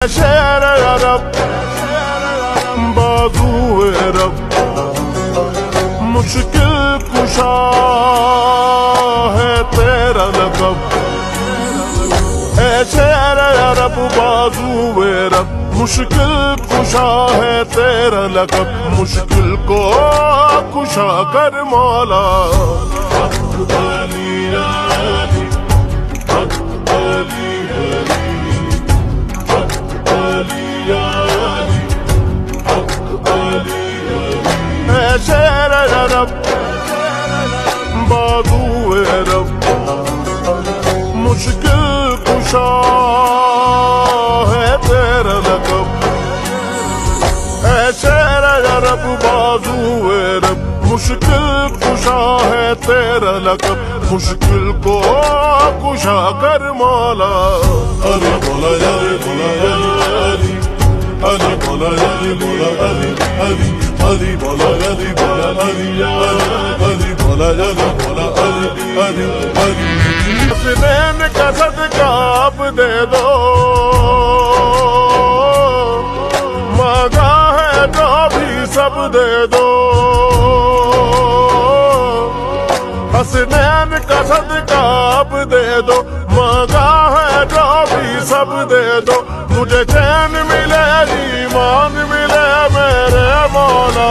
شیر عرب بازو رب مشکل کشا ہے تیرا لقب اے شیر عرب بازو رب مشکل کشا ہے تیرا لقب مشکل کو کشا کر مولا شیر عرب بازو رب مشکل کشا ہے تیرا لقب اے شیر عرب بازو رب مشکل کشا ہے تیرا لقب مشکل کو کشا کر مولا علی مولا علی مولا علی علی مولا علی مولا علی علی علی مولا علی مولا علی علی مولا علی مولا علی علی علی حسنین کا صدقہ آپ دے دو مانگا ہے جو بھی سب دے دو حسنین کا صدقہ آپ دے دو مانگا ہے جو بھی سب دے دو مجھے چین ملے ایمان ملے میرے مولا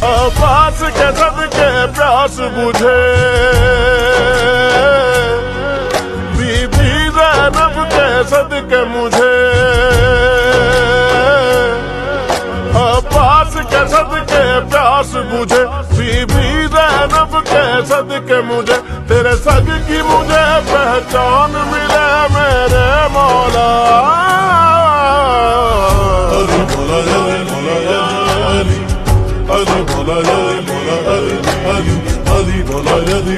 عباس کے صدقے پیاس بجھے بی بی زینب کے صدقے مجھے عباس کے صدقے پیاس بجھے بی بی زینب کے صدقے مجھے تیرے سگ کی مجھے پہچان ملے میرے مولا علی مولا علی مولا علی علی مولا علی مولا علی علی علی مولا علی